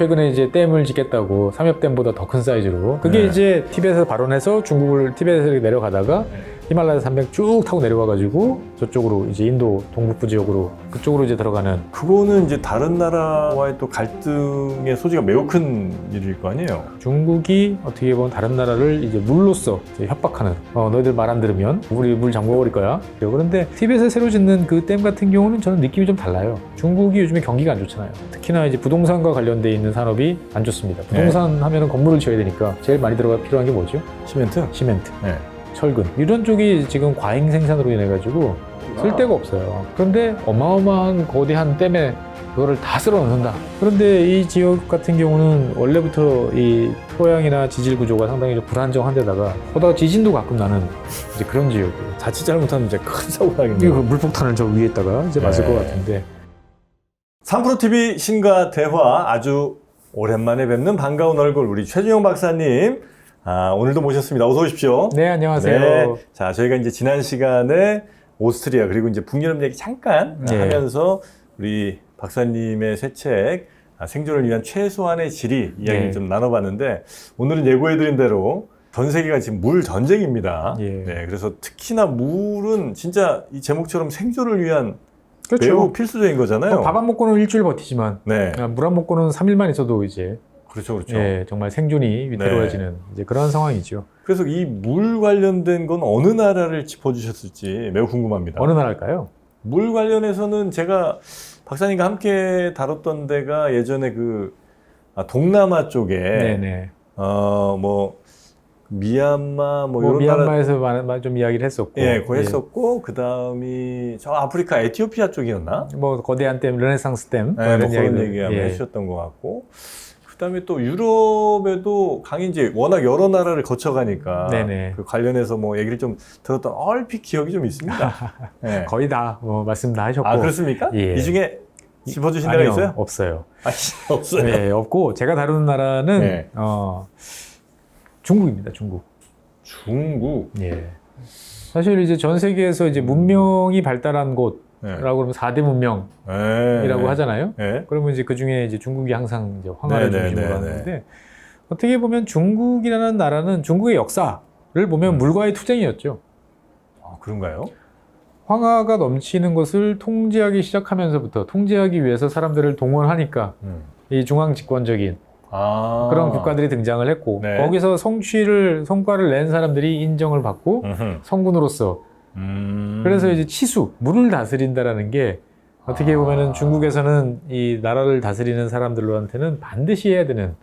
최근에 이제 댐을 짓겠다고 삼엽댐보다 더 큰 사이즈로 그게 네. 이제 티벳에서 발원해서 중국을 티벳에서 내려가다가 히말라야 산맥 쭉 타고 내려와가지고 저쪽으로 이제 인도 동북부 지역으로 그쪽으로 이제 들어가는 그거는 이제 다른 나라와의 또 갈등의 소지가 매우 큰 일일 거 아니에요? 중국이 어떻게 보면 다른 나라를 이제 물로써 이제 협박하는 너희들 말 안 들으면 우리 물 잠궈버릴 거야. 그런데 티벳에 새로 짓는 그 댐 같은 경우는 저는 느낌이 좀 달라요. 중국이 요즘에 경기가 안 좋잖아요. 특히나 이제 부동산과 관련돼 있는 산업이 안 좋습니다. 부동산 하면은 건물을 지어야 되니까 제일 많이 필요한 게 뭐죠? 시멘트? 시멘트. 네. 철근 이런 쪽이 지금 과잉 생산으로 인해 가지고 쓸 데가 없어요. 그런데 어마어마한 거대한 댐에 그거를 다 쓸어 넣는다. 그런데 이 지역 같은 경우는 원래부터 이 토양이나 지질 구조가 상당히 좀 불안정한 데다가 거기다가 지진도 가끔 나는 이제 그런 지역이에요. 자칫 잘못하면 이제 큰 사고 이거 나겠네요. 물폭탄을 저 위에다가 이제 맞을 네. 것 같은데. 3프로TV 신과 대화 아주 오랜만에 뵙는 반가운 얼굴 우리 최준영 박사님 오늘도 모셨습니다. 어서 오십시오. 네, 안녕하세요. 네. 자, 저희가 이제 지난 시간에 오스트리아 그리고 이제 북유럽 얘기 잠깐 네. 하면서 우리 박사님의 새 책 생존을 위한 최소한의 질이 이야기를 네. 좀 나눠봤는데 오늘은 예고해드린 대로 전 세계가 지금 물 전쟁입니다. 예. 네, 그래서 특히나 물은 진짜 이 제목처럼 생존을 위한 그렇죠. 매우 필수적인 거잖아요. 밥 안 먹고는 일주일 버티지만 네, 물 안 먹고는 3일만 있어도 이제 그렇죠, 그렇죠. 예, 정말 생존이 위태로워지는 이제 그런 상황이죠. 그래서 이 물 관련된 건 어느 나라를 짚어주셨을지 매우 궁금합니다. 어느 나라일까요? 물 관련해서는 제가 박사님과 함께 다뤘던 데가 예전에 그 동남아 쪽에 네네. 뭐 미얀마 뭐 이런 미얀마에서 좀 이야기를 했었고, 예, 그거 했었고 그 다음이 저 아프리카 에티오피아 쪽이었나? 뭐 거대한 댐, 르네상스 댐 네, 뭐 그런 이야기들, 얘기 아마 예. 해주셨던 것 같고 그 다음에 또 유럽에도 강이 이제 워낙 여러 나라를 거쳐가니까 네네. 그 관련해서 뭐 얘기를 좀 들었던 얼핏 기억이 좀 있습니다. 네. 거의 다 말씀 다 하셨고. 아 그렇습니까? 예. 이 중에 짚어주신 데가 아니요, 있어요? 없어요. 없어요. 네, 없고 제가 다루는 나라는 네. 중국입니다. 중국. 중국. 예. 사실 이제 전 세계에서 이제 문명이 발달한 곳. 네. 라고 그러면 4대 문명이라고 네. 하잖아요. 네. 그러면 이제 그 중에 이제 중국이 항상 이제 황하를 네, 네, 중심으로 네, 하는데 어떻게 보면 중국이라는 나라는 중국의 역사를 보면 물과의 투쟁이었죠. 그런가요? 황하가 넘치는 것을 통제하기 시작하면서부터 통제하기 위해서 사람들을 동원하니까 이 중앙 집권적인 그런 국가들이 등장을 했고 네. 거기서 성과를 낸 사람들이 인정을 받고 성군으로서 그래서 이제 치수, 물을 다스린다라는 게 어떻게 보면은 중국에서는 이 나라를 다스리는 사람들한테는 반드시 해야 되는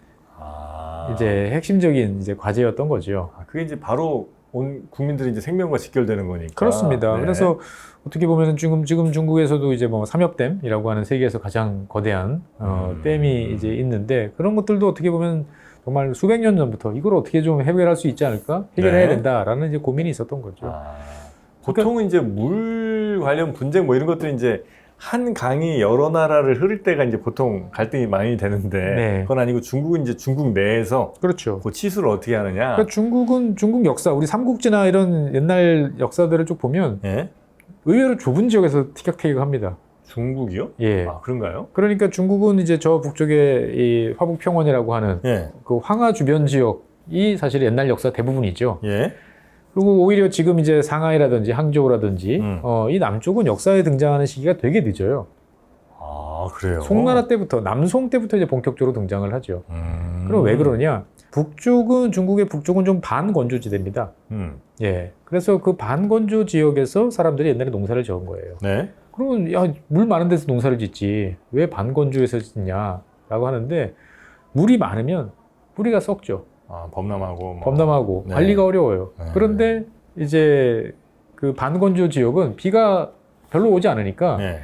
이제 핵심적인 이제 과제였던 거죠. 그게 이제 바로 온 국민들이 이제 생명과 직결되는 거니까. 그렇습니다. 네. 그래서 어떻게 보면은 지금 중국에서도 이제 뭐 삼엽댐이라고 하는 세계에서 가장 거대한 댐이 이제 있는데 그런 것들도 어떻게 보면 정말 수백 년 전부터 이걸 어떻게 좀 해결할 수 있지 않을까? 해결해야 네. 된다라는 이제 고민이 있었던 거죠. 보통은 이제 물 관련 분쟁 뭐 이런 것들이 이제 한 강이 여러 나라를 흐를 때가 이제 보통 갈등이 많이 되는데 네. 그건 아니고 중국은 이제 중국 내에서 그렇죠. 그 치수를 어떻게 하느냐. 그러니까 중국은 중국 역사, 우리 삼국지나 이런 옛날 역사들을 쭉 보면 예? 의외로 좁은 지역에서 티격태격합니다. 중국이요? 예. 그런가요? 그러니까 중국은 이제 저 북쪽에 이 화북평원이라고 하는 예. 그 황하 주변 지역이 사실 옛날 역사 대부분이죠. 예. 그리고 오히려 지금 이제 상하이라든지 항저우라든지 이 남쪽은 역사에 등장하는 시기가 되게 늦어요. 그래요? 송나라 때부터, 남송 때부터 이제 본격적으로 등장을 하죠. 그럼 왜 그러냐? 북쪽은, 중국의 북쪽은 좀 반건조지대입니다. 예. 그래서 그 반건조 지역에서 사람들이 옛날에 농사를 지은 거예요. 네. 그러면, 야, 물 많은 데서 농사를 짓지. 왜 반건조에서 짓냐? 라고 하는데, 물이 많으면 뿌리가 썩죠. 범람하고. 범람하고, 네. 관리가 어려워요. 네. 그런데 이제 그 반건조 지역은 비가 별로 오지 않으니까, 네.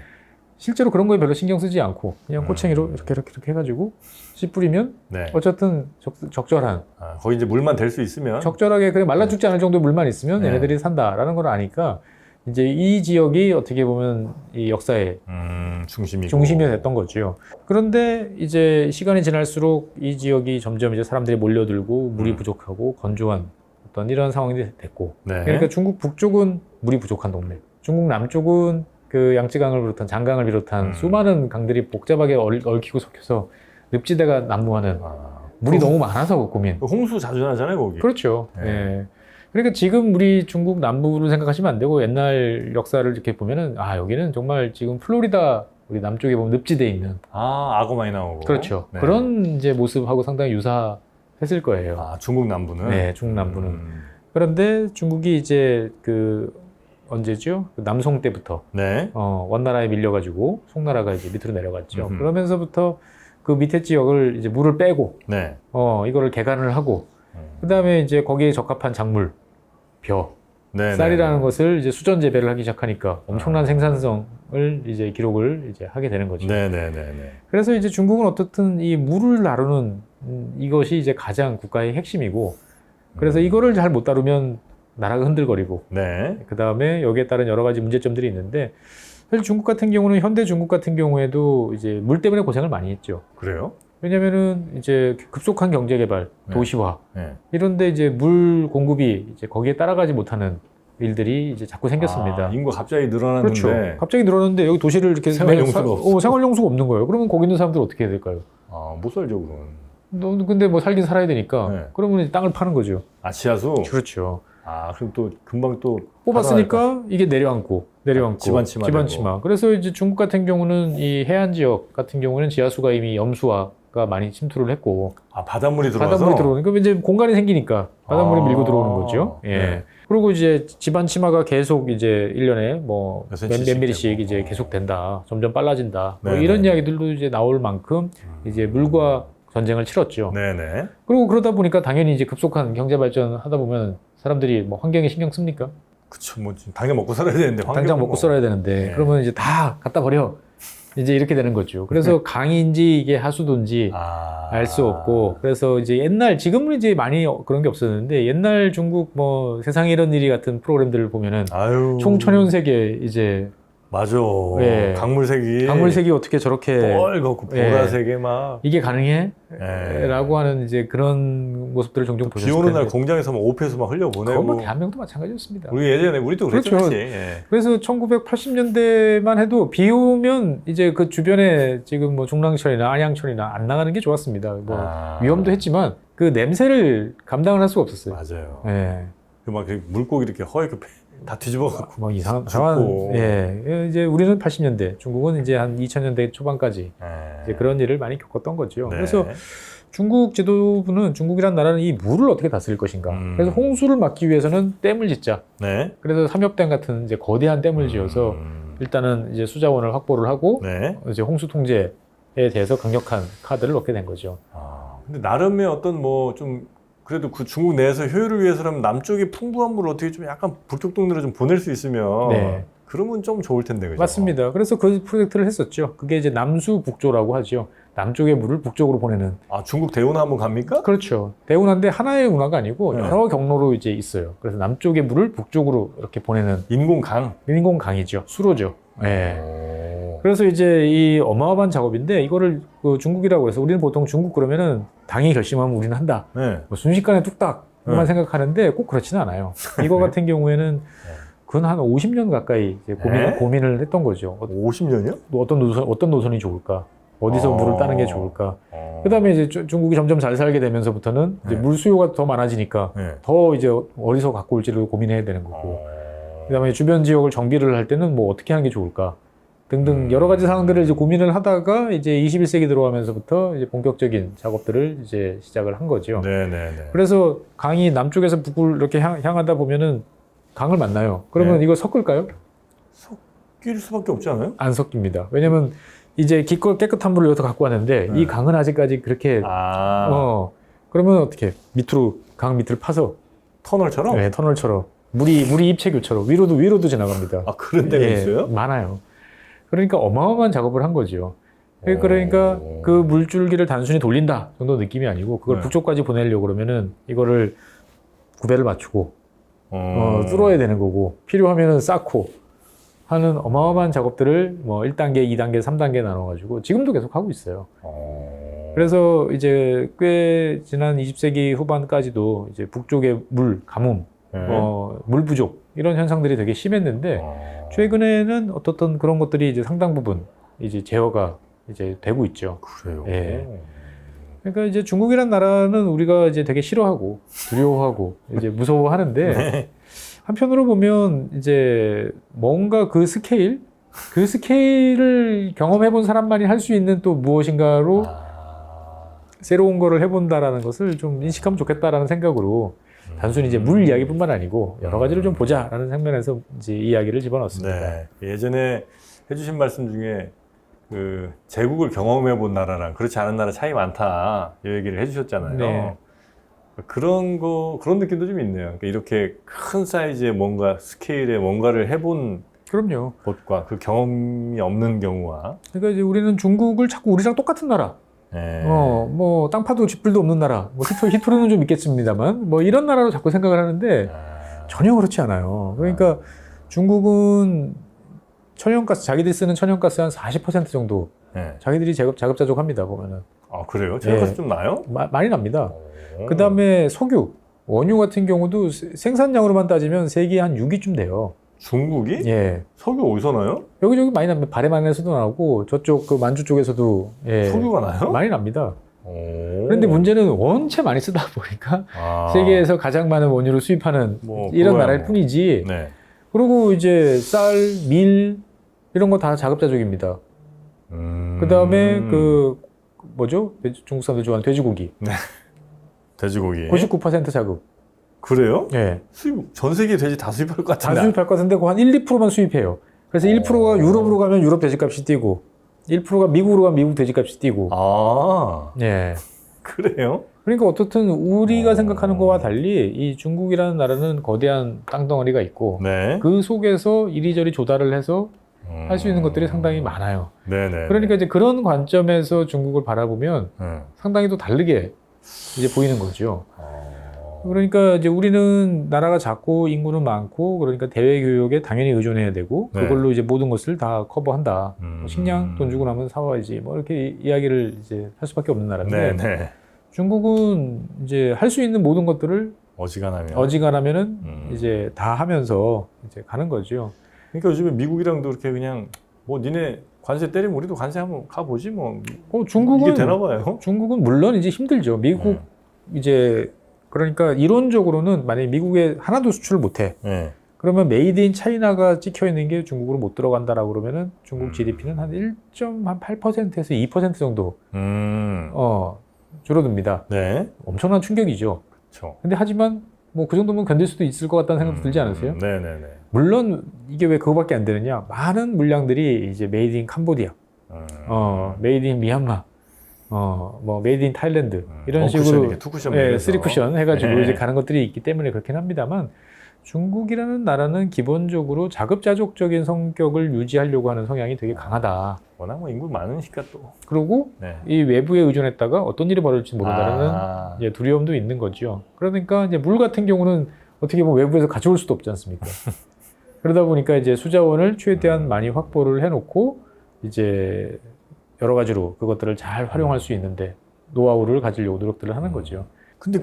실제로 그런 거에 별로 신경 쓰지 않고 그냥 꼬챙이로 이렇게 해가지고 씨 뿌리면 네. 어쨌든 적절한 거기 이제 물만 될 수 있으면 적절하게 그냥 말라 죽지 않을 정도의 물만 있으면 네. 얘네들이 산다라는 걸 아니까 이제 이 지역이 어떻게 보면 이 역사의 중심이 됐던 거죠. 그런데 이제 시간이 지날수록 이 지역이 점점 이제 사람들이 몰려들고 물이 부족하고 건조한 어떤 이런 상황이 됐고 네. 그러니까 중국 북쪽은 물이 부족한 동네, 중국 남쪽은 그 양쯔강을 비롯한 장강을 비롯한 수많은 강들이 복잡하게 얽히고 섞여서 늪지대가 난무하는 아, 물이 너무 많아서 고민. 홍수 자주 나잖아요, 거기. 그렇죠. 네. 예. 그러니까 지금 우리 중국 남부를 생각하시면 안 되고 옛날 역사를 이렇게 보면은 아 여기는 정말 지금 플로리다 우리 남쪽에 보면 늪지대에 있는 아, 악어 많이 나오고. 그렇죠. 네. 그런 이제 모습하고 상당히 유사했을 거예요. 아, 중국 남부는. 네, 중국 남부는. 그런데 중국이 이제 그 언제죠? 그 남송 때부터 네. 원나라에 밀려가지고 송나라가 이제 밑으로 내려갔죠. 음흠. 그러면서부터 그 밑에 지역을 이제 물을 빼고 네. 이거를 개간을 하고 그 다음에 이제 거기에 적합한 작물, 벼, 네. 쌀이라는 것을 이제 수전 재배를 하기 시작하니까 엄청난 생산성을 이제 기록을 이제 하게 되는 거죠. 네네네. 그래서 이제 중국은 어떻든 이 물을 다루는 이것이 이제 가장 국가의 핵심이고 그래서 이거를 잘 못 다루면 나라가 흔들거리고 네. 그 다음에 여기에 따른 여러 가지 문제점들이 있는데 사실 중국 같은 경우는 현대 중국 같은 경우에도 이제 물 때문에 고생을 많이 했죠. 그래요? 왜냐면은 이제 급속한 경제 개발, 네. 도시화 네. 이런데 이제 물 공급이 이제 거기에 따라가지 못하는 일들이 이제 자꾸 생겼습니다. 아, 인구가 갑자기 늘어났는데. 그렇죠. 갑자기 늘었는데 여기 도시를 이렇게 생활용수가 없어. 생활용수가 없는 거예요. 그러면 거기 있는 사람들 어떻게 해야 될까요? 아, 못 살죠, 그럼. 근데 뭐 살긴 살아야 되니까 네. 그러면 이제 땅을 파는 거죠. 아, 지하수? 그렇죠. 아, 그럼 또 금방 또. 뽑았으니까 이게 내려앉고 집안 침하 집안 되고. 침하. 그래서 이제 중국 같은 경우는 이 해안 지역 같은 경우는 지하수가 이미 염수화가 많이 침투를 했고 아, 바닷물이 들어와서? 바닷물이 들어오니까 이제 공간이 생기니까 바닷물이 아, 밀고 들어오는 거죠. 예. 네. 그리고 이제 집안 침하가 계속 이제 1년에 뭐 몇 몇 센치씩 미리씩 되고. 이제 계속 된다. 점점 빨라진다. 뭐 네, 이런 네. 이야기들도 이제 나올 만큼 이제 물과 전쟁을 치렀죠. 네네. 그리고 그러다 보니까 당연히 이제 급속한 경제 발전 하다 보면 사람들이 뭐 환경에 신경 씁니까? 그쵸, 뭐, 당연 먹고 살아야 되는데. 당장 환경은 먹고 뭐. 살아야 되는데 네. 그러면 이제 다 갖다 버려. 이제 이렇게 되는 거죠. 그래서 강인지 이게 하수도인지 아. 알 수 없고 그래서 이제 옛날 지금은 이제 많이 그런 게 없었는데 옛날 중국 뭐 세상에 이런 일이 같은 프로그램들을 보면은 아유. 총천연세계 이제 맞아. 예. 강물색이. 강물색이 어떻게 저렇게 뻘겋고 예. 보라색에 막. 이게 가능해? 예. 라고 하는 이제 그런 모습들을 종종 비 보셨을 오는 텐데 날 공장에서 막 오페수 막 흘려보내고. 그건 뭐 대한민국도 마찬가지였습니다. 우리 예전에 우리도 그랬죠. 그렇죠. 사실. 예. 그래서 1980년대만 해도 비 오면 이제 그 주변에 지금 뭐 중랑천이나 안양천이나 안 나가는 게 좋았습니다. 뭐 아. 위험도 했지만 그 냄새를 감당을 할 수가 없었어요. 맞아요. 예. 막 물고기 이렇게 허옇게 다 뒤집어갖고. 뭐 이상한 죽고. 예. 이제 우리는 80년대, 중국은 이제 한 2000년대 초반까지 예. 이제 그런 일을 많이 겪었던 거죠. 네. 그래서 중국 지도부는 중국이란 나라는 이 물을 어떻게 다스릴 것인가. 그래서 홍수를 막기 위해서는 댐을 짓자. 네. 그래서 삼엽댐 같은 이제 거대한 댐을 지어서 일단은 이제 수자원을 확보를 하고 네. 이제 홍수 통제에 대해서 강력한 카드를 넣게 된 거죠. 아, 근데 나름의 어떤 뭐 좀 그래도 그 중국 내에서 효율을 위해서라면 남쪽에 풍부한 물을 어떻게 좀 약간 북쪽 동네로 좀 보낼 수 있으면 네. 그러면 좀 좋을 텐데 그죠? 맞습니다. 그래서 그 프로젝트를 했었죠. 그게 이제 남수북조라고 하죠. 남쪽의 물을 북쪽으로 보내는. 아, 중국 대운하 한번 갑니까? 그렇죠. 대운하인데 하나의 운하가 아니고 네. 여러 경로로 이제 있어요. 그래서 남쪽의 물을 북쪽으로 이렇게 보내는 인공강. 인공강이죠. 수로죠. 예. 오. 그래서 이제 이 어마어마한 작업인데 이거를 그 중국이라고 해서 우리는 보통 중국 그러면은 당이 결심하면 우리는 한다. 네. 뭐 순식간에 뚝딱만 네. 생각하는데 꼭 그렇지는 않아요. 이거 같은 경우에는 그건 한 50년 가까이 이제 네. 고민을 했던 거죠. 50년이요? 어떤 노선이 좋을까? 어디서 물을 따는 게 좋을까? 그다음에 이제 중국이 점점 잘 살게 되면서부터는 이제 네. 물 수요가 더 많아지니까 네. 더 이제 어디서 갖고 올지를 고민해야 되는 거고. 그다음에 주변 지역을 정비를 할 때는 뭐 어떻게 하는 게 좋을까? 등등 여러 가지 사항들을 이제 고민을 하다가 이제 21세기 들어가면서부터 이제 본격적인 작업들을 이제 시작을 한 거죠. 네네네. 그래서 강이 남쪽에서 북을 이렇게 향하다 보면은 강을 만나요. 그러면 네. 이거 섞을까요? 낄 수밖에 없지 않아요? 안 섞입니다. 왜냐면 이제 깊고 깨끗한 물을 여기서 갖고 왔는데 네. 이 강은 아직까지 그렇게 그러면 어떻게 밑으로 강 밑을 파서 터널처럼? 네, 터널처럼 물이 입체교처럼 위로도 지나갑니다. 아, 그런 데가 예, 있어요? 많아요. 그러니까 어마어마한 작업을 한 거죠. 그러니까 그 물줄기를 단순히 돌린다 정도 느낌이 아니고 그걸 네. 북쪽까지 보내려고 그러면은 이거를 구배를 맞추고 뚫어야 되는 거고 필요하면은 쌓고 하는 어마어마한 작업들을 뭐 1단계, 2단계, 3단계 나눠가지고 지금도 계속 하고 있어요. 그래서 이제 꽤 지난 20세기 후반까지도 이제 북쪽의 가뭄, 물 부족 이런 현상들이 되게 심했는데 최근에는 어떻든 그런 것들이 이제 상당 부분 이제 제어가 이제 되고 있죠. 그래요? 예. 그러니까 이제 중국이란 나라는 우리가 이제 되게 싫어하고 두려워하고 이제 무서워하는데 네. 한편으로 보면 이제 뭔가 그 스케일을 경험해 본 사람만이 할 수 있는 또 무엇인가로 새로운 거를 해본다라는 것을 좀 인식하면 좋겠다라는 생각으로 단순히 이제 물 이야기뿐만 아니고 여러 가지를 좀 보자라는 측면에서 이제 이야기를 집어넣었습니다. 네. 예전에 해주신 말씀 중에 그 제국을 경험해 본 나라랑 그렇지 않은 나라 차이 많다 이 얘기를 해주셨잖아요. 네. 그런 느낌도 좀 있네요. 그러니까 이렇게 큰 사이즈의 뭔가 스케일의 뭔가를 해본 그럼요. 것과 그 경험이 없는 경우와 그러니까 이제 우리는 중국을 자꾸 우리랑 똑같은 나라, 네. 뭐 땅파도 쥐뿔도 없는 나라, 뭐 히토리는 좀 있겠습니다만, 뭐 이런 나라로 자꾸 생각을 하는데 전혀 그렇지 않아요. 그러니까 중국은 천연가스, 자기들이 쓰는 천연가스 한 40% 정도 네. 자기들이 자급자족합니다 보면은. 아 그래요? 천연가스 네. 좀 나요? 많이 납니다. 그 다음에 석유, 원유 같은 경우도 생산량으로만 따지면 세계에 한 6위쯤 돼요. 중국이? 예. 석유 어디서 나요? 여기저기 많이 납니다. 바레만에서도 나오고 저쪽 그 만주 쪽에서도 예. 석유가 나요? 많이 납니다. 오. 그런데 문제는 원체 많이 쓰다 보니까 세계에서 가장 많은 원유를 수입하는 뭐 이런 그거야 나라일 뭐. 뿐이지. 네. 그리고 이제 쌀, 밀 이런 거 다 자급자족입니다. 그 다음에 그 뭐죠? 중국 사람들 좋아하는 돼지고기. 돼지고기. 99% 자급. 그래요? 예. 전 세계 돼지 다 수입할 것 다 같은데. 수입할 것 같은데 한 1, 2%만 수입해요. 그래서 1%가 유럽으로 가면 유럽 돼지값이 뛰고 1%가 미국으로 가면 미국 돼지값이 뛰고. 아, 예. 그래요? 그러니까 어떻든 우리가 생각하는 거와 달리 이 중국이라는 나라는 거대한 땅덩어리가 있고 네. 그 속에서 이리저리 조달을 해서 할 수 있는 것들이 상당히 많아요. 네네. 그러니까 이제 그런 관점에서 중국을 바라보면 상당히 또 다르게 이제 보이는 거죠. 그러니까 이제 우리는 나라가 작고 인구는 많고 그러니까 대외 교역에 당연히 의존해야 되고 네. 그걸로 이제 모든 것을 다 커버한다. 뭐 식량 돈 주고 나면 사와야지. 뭐 이렇게 이야기를 이제 할 수밖에 없는 나라인데 네네. 중국은 이제 할 수 있는 모든 것들을 어지간하면은 이제 다 하면서 이제 가는 거죠. 그러니까 요즘에 미국이랑도 이렇게 그냥 뭐 니네 관세 때리면 우리도 관세 한번 가보지 뭐. 중국은 이게 되나 봐요. 중국은 물론 이제 힘들죠. 미국 이제 그러니까 이론적으로는 만약에 미국에 하나도 수출을 못해. 네. 그러면 메이드 인 차이나가 찍혀 있는 게 중국으로 못 들어간다라고 그러면은 중국 GDP는 한 1.8%에서 2% 정도 줄어듭니다. 네. 엄청난 충격이죠. 그렇죠. 근데 하지만 뭐 그 정도면 견딜 수도 있을 것 같다는 생각도 들지 않으세요? 네네네. 물론 이게 왜 그거밖에 안 되느냐? 많은 물량들이 이제 메이드 인 캄보디아, 메이드 인 미얀마, 뭐 메이드 인 타일랜드 이런 식으로 투쿠션, 쓰리 쿠션 해가지고 네. 이제 가는 것들이 있기 때문에 그렇긴 합니다만 중국이라는 나라는 기본적으로 자급자족적인 성격을 유지하려고 하는 성향이 되게 강하다. 워낙 뭐 인구 많으니까 또. 그리고 네. 이 외부에 의존했다가 어떤 일이 벌어질지 모른다는 이제 두려움도 있는 거죠. 그러니까 이제 물 같은 경우는 어떻게 보면 외부에서 가져올 수도 없지 않습니까? 그러다 보니까 이제 수자원을 최대한 많이 확보를 해놓고 이제 여러 가지로 그것들을 잘 활용할 수 있는데 노하우를 가지려고 노력들을 하는 거죠. 근데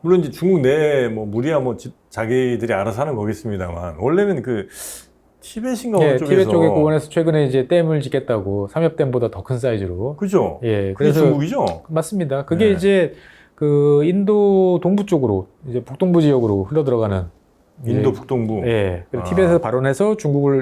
물론 이제 중국 내 뭐 무리야 뭐 자기들이 알아서 하는 거겠습니다만 원래는 그 티벳인가 어느 쪽에서 티벳 쪽에 고원에서 최근에 이제 댐을 짓겠다고 삼엽댐보다 더 큰 사이즈로. 그죠? 예, 그게 중국이죠? 맞습니다. 그게 네. 이제 그 인도 동부 쪽으로 이제 북동부 지역으로 흘러 들어가는 인도 북동부. 예. 그래서 티벳에서 발원해서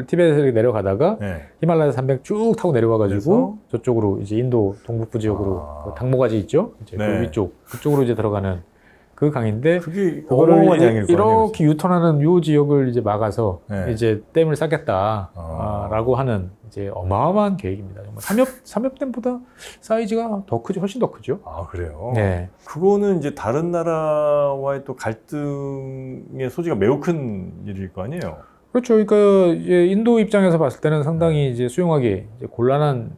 티벳에 내려가다가 네. 히말라야 산맥 쭉 타고 내려와가지고 그래서? 저쪽으로 이제 인도 동북부 지역으로 그 당모가지 있죠? 이제 네. 그 위쪽 그쪽으로 이제 들어가는 그 강인데 그게 그거를 어마어마한 양일 거 아니에요. 이렇게 유턴하는 요 지역을 이제 막아서 네. 이제 댐을 쌓겠다라고 하는 이제 어마어마한 계획입니다. 정말 삼엽댐보다 사이즈가 더 크죠, 훨씬 더 크죠. 아 그래요? 네. 그거는 이제 다른 나라와의 또 갈등의 소지가 매우 큰 일일 거 아니에요? 그렇죠. 그러니까 이제 인도 입장에서 봤을 때는 상당히 이제 수용하기 이제 곤란한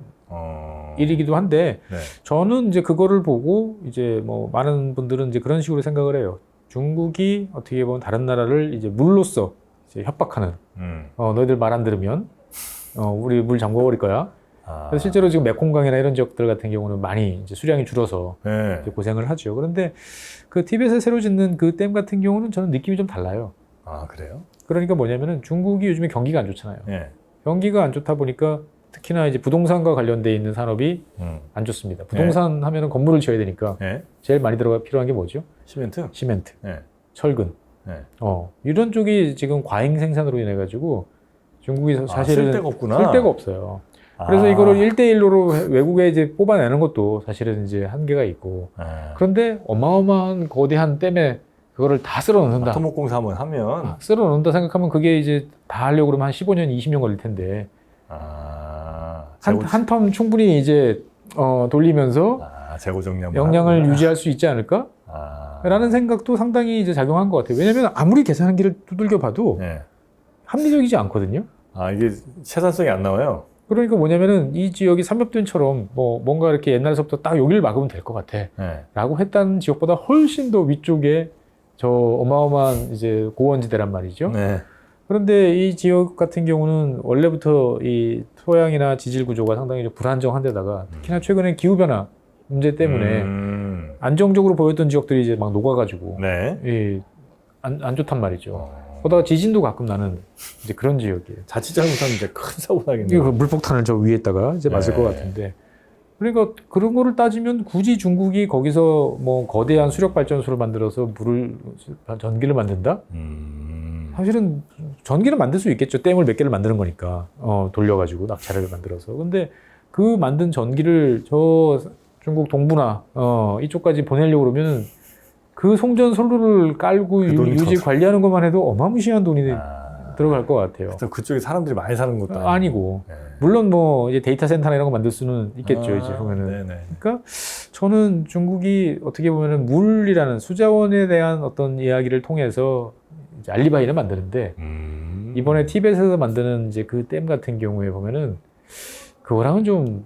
일이기도 한데 네. 저는 이제 그거를 보고 이제 뭐 많은 분들은 이제 그런 식으로 생각을 해요. 중국이 어떻게 보면 다른 나라를 이제 물로써 이제 협박하는 너희들 말 안 들으면 우리 물 잠궈버릴 거야. 그래서 실제로 지금 메콩강이나 이런 지역들 같은 경우는 많이 이제 수량이 줄어서 네. 이제 고생을 하죠. 그런데 그 티벳에 새로 짓는 그 댐 같은 경우는 저는 느낌이 좀 달라요. 아 그래요? 그러니까 뭐냐면은 중국이 요즘에 경기가 안 좋잖아요. 네. 경기가 안 좋다 보니까 특히나 이제 부동산과 관련돼 있는 산업이 안 좋습니다. 부동산 하면은 건물을 지어야 되니까 네. 제일 많이 필요한 게 뭐죠? 시멘트. 시멘트, 네. 철근. 네. 이런 쪽이 지금 과잉 생산으로 인해 가지고 중국이 사실은 쓸 데가 없구나. 쓸 데가 없어요. 그래서 이거를 1대1로 외국에 이제 뽑아내는 것도 사실은 이제 한계가 있고. 그런데 어마어마한 거대한 댐에 그거를 다 쓸어 넣는다. 토목공사 한번 하면 쓸어 넣는다 생각하면 그게 이제 다 하려고 그러면 한 15년, 20년 걸릴 텐데. 한 텀 충분히 이제 돌리면서 재고 정량 역량을 유지할 수 있지 않을까? 라는 생각도 상당히 이제 작용한 것 같아요. 왜냐하면 아무리 계산기를 두들겨 봐도 네. 합리적이지 않거든요. 이게 채산성이 안 나와요. 그러니까 뭐냐면은 이 지역이 삼엽된처럼 뭔가 이렇게 옛날서부터 딱 여기를 막으면 될 것 같아. 네. 라고 했다는 지역보다 훨씬 더 위쪽에 저 어마어마한 이제 고원지대란 말이죠. 네. 그런데 이 지역 같은 경우는 원래부터 이 토양이나 지질 구조가 상당히 불안정한 데다가 특히나 최근에 기후변화 문제 때문에 안정적으로 보였던 지역들이 이제 막 녹아가지고 네. 안 좋단 말이죠. 거기다가 지진도 가끔 나는 이제 그런 지역이에요. 자칫 잘못하면 이제 큰 사고 나겠네요. 이거 물폭탄을 저 위에다가 이제 맞을 것 같은데. 그러니까 그런 거를 따지면 굳이 중국이 거기서 뭐 거대한 수력 발전소를 만들어서 전기를 만든다? 사실은 전기를 만들 수 있겠죠. 댐을 몇 개를 만드는 거니까 돌려가지고 낙차를 만들어서. 근데 그 만든 전기를 저 중국 동부나 이쪽까지 보내려고 그러면 그 송전 선로를 깔고 유지 관리하는 것만 해도 어마무시한 돈이 들어갈 것 같아요. 그쪽에 사람들이 많이 사는 것도 아니고. 물론 뭐 이제 데이터 센터나 이런 거 만들 수는 있겠죠. 이제 보면은. 네네. 그러니까 저는 중국이 어떻게 보면은 물이라는 수자원에 대한 어떤 이야기를 통해서 이제 알리바이를 만드는데 이번에 티벳에서 만드는 이제 그 댐 같은 경우에 보면은 그거랑은 좀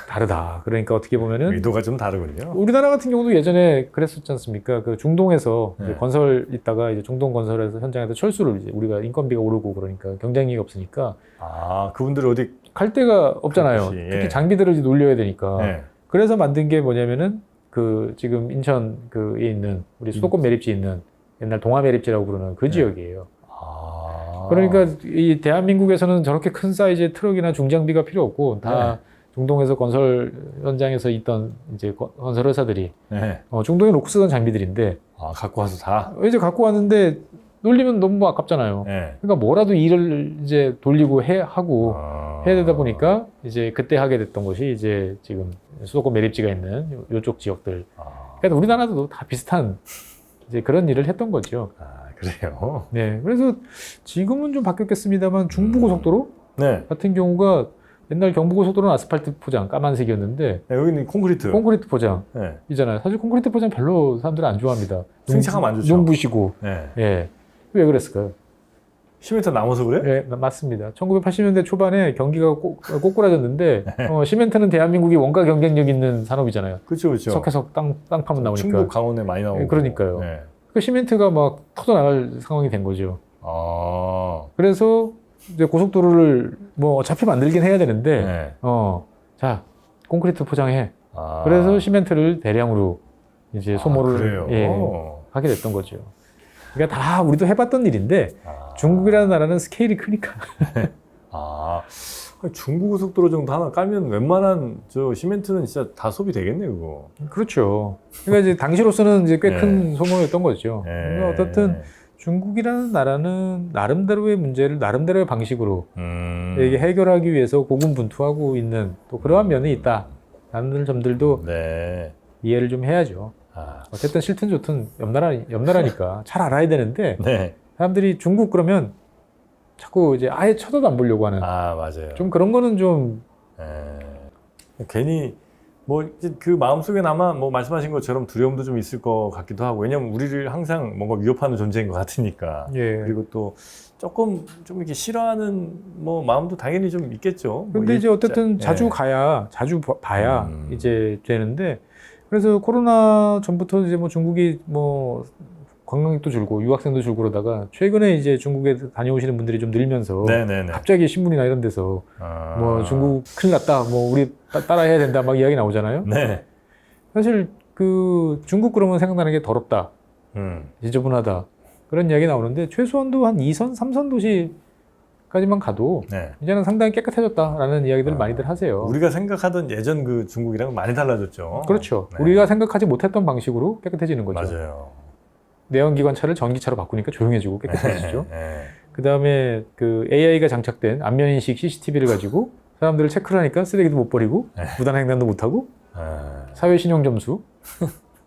다르다. 그러니까 어떻게 보면은 의도가 좀 다르군요. 우리나라 같은 경우도 예전에 그랬었지 않습니까? 그 중동에서 네. 이제 건설 있다가 이제 중동 건설에서 현장에서 철수를 이제 우리가 인건비가 오르고 그러니까 경쟁력이 없으니까 그분들이 어디 갈 데가 없잖아요. 그렇지, 특히 예. 장비들을 이제 놀려야 되니까. 네. 그래서 만든 게 뭐냐면은 그 지금 인천 그에 있는 우리 수도권 매립지에 있는 옛날 동아 매립지라고 부르는 그 지역이에요. 그러니까 이 대한민국에서는 저렇게 큰 사이즈의 트럭이나 중장비가 필요 없고 다 중동에서 건설 현장에서 있던 이제 건설 회사들이 중동에 놓고 쓰던 장비들인데 갖고 와서 다 이제 갖고 왔는데 놀리면 너무 아깝잖아요. 그러니까 뭐라도 일을 이제 돌리고 하고 해야 되다 보니까 이제 그때 하게 됐던 것이 이제 지금 수도권 매립지가 있는 요쪽 지역들. 그러니까 우리나라도 다 비슷한 이제 그런 일을 했던 거죠. 그래요? 네. 그래서 지금은 좀 바뀌었겠습니다만 중부고속도로 같은 경우가 옛날 경부고속도로는 아스팔트 포장 까만색이었는데 여기는 콘크리트 포장이잖아요. 사실 콘크리트 포장 별로 사람들은 안 좋아합니다. 승차감 안 좋죠. 눈부시고. 예. 왜 그랬을까요? 시멘트 남아서 그래? 네, 맞습니다. 1980년대 초반에 경기가 꼬꾸라졌는데 시멘트는 대한민국이 원가 경쟁력 있는 산업이잖아요. 그렇죠. 석회석 땅 파면 나오니까. 충북 강원에 많이 나오고. 그러니까요. 그 시멘트가 막 터져나갈 상황이 된 거죠. 그래서 이제 고속도로를 뭐 어차피 만들긴 해야 되는데 자 콘크리트 포장해. 그래서 시멘트를 대량으로 이제 소모를 하게 됐던 거죠. 그러니까 다 우리도 해봤던 일인데 중국이라는 나라는 스케일이 크니까. 중부 고속도로 정도 하나 깔면 웬만한 저 시멘트는 진짜 다 소비되겠네 그거. 그렇죠. 그러니까 이제 당시로서는 이제 꽤 큰 소모였던 거죠. 그러니까 어떻든 중국이라는 나라는 나름대로의 문제를 나름대로의 방식으로 이게 해결하기 위해서 고군분투하고 있는 또 그러한 면이 있다라는 점들도 이해를 좀 해야죠. 어쨌든 싫든 좋든 옆나라니까 잘 알아야 되는데 사람들이 중국 그러면 자꾸 이제 아예 쳐다도 안 보려고 하는. 맞아요. 좀 그런 거는 좀 괜히 뭐 그 마음속에 아마 뭐 말씀하신 것처럼 두려움도 좀 있을 것 같기도 하고 왜냐면 우리를 항상 뭔가 위협하는 존재인 것 같으니까. 그리고 또 조금 좀 이렇게 싫어하는 뭐 마음도 당연히 좀 있겠죠. 근데 이제 어쨌든 자주 가야 자주 봐야 이제 되는데 그래서 코로나 전부터 이제 뭐 중국이 뭐 관광객도 줄고 유학생도 줄고 그러다가 최근에 이제 중국에 다녀오시는 분들이 좀 늘면서 갑자기 신문이나 이런 데서 뭐 중국 큰일 났다 뭐 우리 따라해야 된다 막 이야기 나오잖아요. 사실 그 중국 그러면 생각나는 게 더럽다 지저분하다 그런 이야기 나오는데 최소한도 한 2선 3선 도시 까지만 가도 네. 이제는 상당히 깨끗해졌다라는 이야기들을 아, 많이들 하세요. 우리가 생각하던 예전 그 중국이랑 많이 달라졌죠. 그렇죠. 네. 우리가 생각하지 못했던 방식으로 깨끗해지는 거죠. 맞아요. 내연기관차를 전기차로 바꾸니까 조용해지고 깨끗해지죠. 네. 그 다음에 그 AI가 장착된 안면인식 CCTV를 가지고 사람들을 체크를 하니까 쓰레기도 못 버리고 네. 무단횡단도 못 하고 아, 사회신용점수.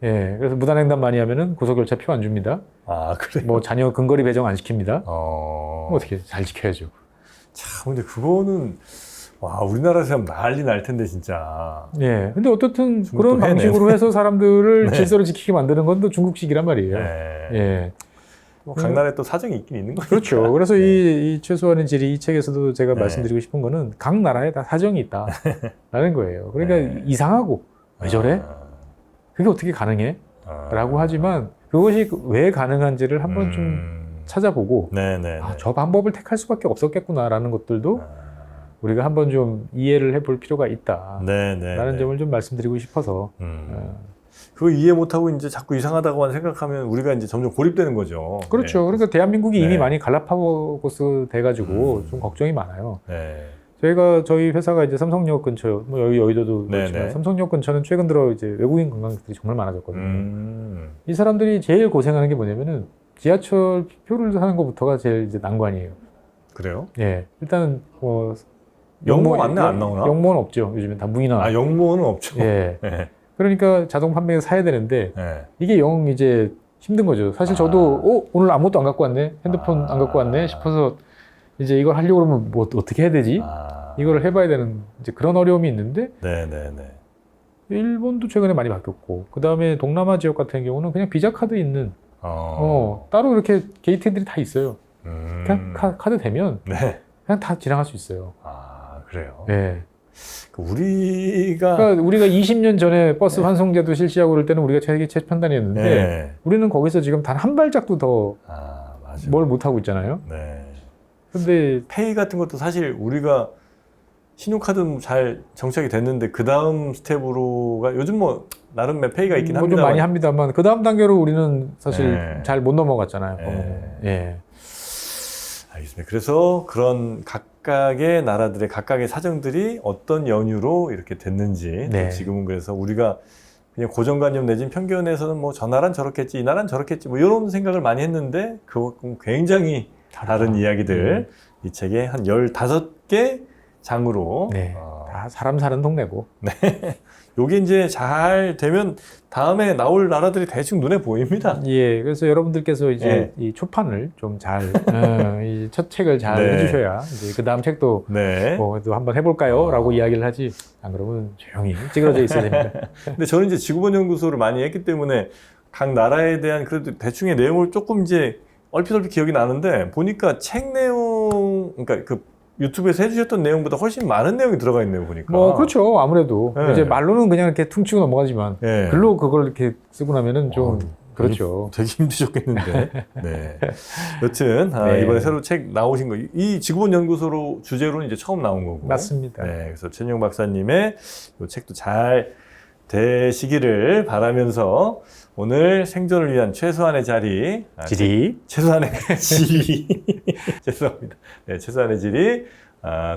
예, 그래서 무단횡단 많이 하면은 고소결차 표 안 줍니다. 아 그래. 뭐 자녀 근거리 배정 안 시킵니다. 어. 어떻게 잘 지켜야죠. 참 근데 그거는 와 우리나라에서 하면 난리 날 텐데 진짜. 예, 근데 어떻든 중국도 그런 해내네. 방식으로 해서 사람들을 네. 질서를 지키게 만드는 건 또 중국식이란 말이에요. 네. 예, 뭐 각 나라에 또 사정이 있긴 있는 거죠. 그렇죠. 그래서 이 최소한의 질이 이 책에서도 제가 네. 말씀드리고 싶은 거는 각 나라에 다 사정이 있다라는 거예요. 그러니까 네. 이상하고 왜 저래? 그게 어떻게 가능해? 라고 하지만 그것이 왜 가능한지를 한번 좀 찾아보고 네네. 아, 저 방법을 택할 수밖에 없었겠구나라는 것들도 우리가 한번 좀 이해를 해볼 필요가 있다라는 네네. 점을 좀 말씀드리고 싶어서 그거 이해 못하고 이제 자꾸 이상하다고만 생각하면 우리가 이제 점점 고립되는 거죠. 그렇죠. 네. 그러니까 대한민국이 네. 이미 많이 갈라파고스 돼가지고 좀 걱정이 많아요. 네. 저희 회사가 이제 삼성역 근처, 뭐 여기 여의도도 네네. 그렇지만 삼성역 근처는 최근 들어 이제 외국인 관광객들이 정말 많아졌거든요. 이 사람들이 제일 고생하는 게 뭐냐면은 지하철 표를 사는 것부터가 제일 이제 난관이에요. 그래요? 예, 일단은 뭐 영모 안내 안 나오나? 영모는 없죠. 요즘엔 다 무인화. 아 영모는 없죠. 예. 네. 그러니까 자동 판매에 사야 되는데 네. 이게 영 이제 힘든 거죠. 사실 저도 오늘 아무것도 안 갖고 왔네, 핸드폰 안 갖고 왔네 싶어서 이제 이걸 하려고 그러면 뭐 어떻게 해야 되지? 이거를 해봐야 되는 이제 그런 어려움이 있는데 네네네. 일본도 최근에 많이 바뀌었고 그 다음에 동남아 지역 같은 경우는 그냥 비자 카드 있는 따로 이렇게 게이트들이 다 있어요. 그냥 카드 되면 네. 그냥 다 지나갈 수 있어요. 아 그래요. 네. 우리가 그러니까 우리가 20년 전에 버스 환송제도 실시하고 그럴 때는 우리가 세계 최편단이었는데 네. 우리는 거기서 지금 단 한 발짝도 더 맞아. 뭘 못하고 있잖아요. 네. 근데 페이 같은 것도 사실 우리가 신용카드 잘 정착이 됐는데 그 다음 스텝으로가 요즘 뭐 나름 페이가 있긴 뭐 합니다. 좀 많이 합니다만 그 다음 단계로 우리는 사실 네. 잘 못 넘어갔잖아요. 네. 예. 알겠습니다. 그래서 그런 각각의 나라들의 각각의 사정들이 어떤 연유로 이렇게 됐는지 네. 또 지금은 그래서 우리가 그냥 고정관념 내진 편견에서는 뭐 저 나라는 저렇겠지 이 나라는 저렇겠지 뭐 이런 생각을 많이 했는데 그것과 굉장히 다른 이야기들 이 책에 한 15개 장으로 네. 다 사람 사는 동네고. 요게 이제 잘 되면 다음에 나올 나라들이 대충 눈에 보입니다. 예, 그래서 여러분들께서 이제 네. 이 초판을 좀 잘, 이 첫 책을 잘 네. 해주셔야 이제 그 다음 책도 네. 뭐 또 한번 해볼까요? 라고 이야기를 하지. 안 그러면 조용히 찌그러져 있어야 됩니다. 근데 저는 이제 지구본 연구소를 많이 했기 때문에 각 나라에 대한 그래도 대충의 내용을 조금 이제 얼핏 기억이 나는데 보니까 책 내용, 그러니까 그 유튜브에서 해주셨던 내용보다 훨씬 많은 내용이 들어가 있네요, 보니까. 뭐, 그렇죠. 아무래도. 네. 이제 말로는 그냥 이렇게 퉁치고 넘어가지만, 네. 글로 그걸 이렇게 쓰고 나면은 좀, 그렇죠. 되게 힘드셨겠는데. 네. 여튼, 네. 이번에 새로 책 나오신 거, 이 지구본 연구소로 주제로는 이제 처음 나온 거고. 맞습니다. 네. 그래서 최인영 박사님의 이 책도 잘 되시기를 바라면서 오늘 생존을 위한 최소한의 자리. 질이. 최소한의 질이. 죄송합니다. 네, 최소한의 질이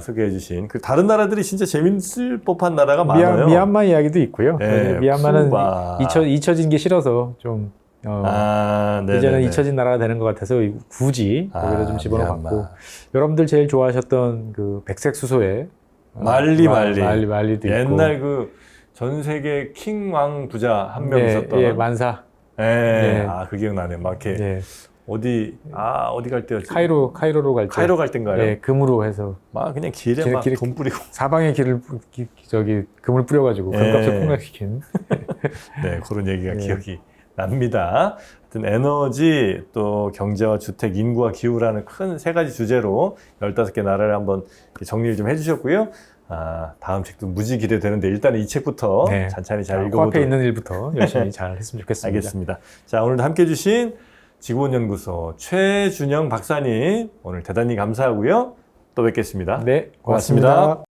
소개해 주신 그 다른 나라들이 진짜 재밌을 법한 나라가 많아요. 미얀마 이야기도 있고요. 네, 미얀마는 쿠바. 잊혀진 게 싫어서 좀, 이제는 잊혀진 나라가 되는 것 같아서 굳이 거기다 좀 집어넣어봤고. 미얀마. 여러분들 제일 좋아하셨던 그 백색 수소의 말리도 옛날 있고. 그 전 세계 킹왕 부자 한 명 네, 있었던. 예, 만사. 네. 네. 그 기억나네. 막 이렇게 네. 어디 갈 때였지? 카이로로 갈 때. 카이로 갈 때인가요? 네, 금으로 해서 막 그냥 길에 길에- 막 돈 뿌리고. 사방에 금을 뿌려가지고 네. 금값을 폭락시킨. 네, 그런 얘기가 네. 기억이 납니다. 하여튼 에너지, 또 경제와 주택, 인구와 기후라는 큰 세 가지 주제로 15개 나라를 한번 정리를 좀 해주셨고요. 다음 책도 무지 기대되는데 일단은 이 책부터 네. 찬찬히 잘 코앞에 읽어보도록 있는 일부터 열심히 잘 했으면 좋겠습니다. 알겠습니다. 자, 오늘도 함께 해주신 지구본연구소 최준영 박사님 오늘 대단히 감사하고요. 또 뵙겠습니다. 네, 고맙습니다. 고맙습니다.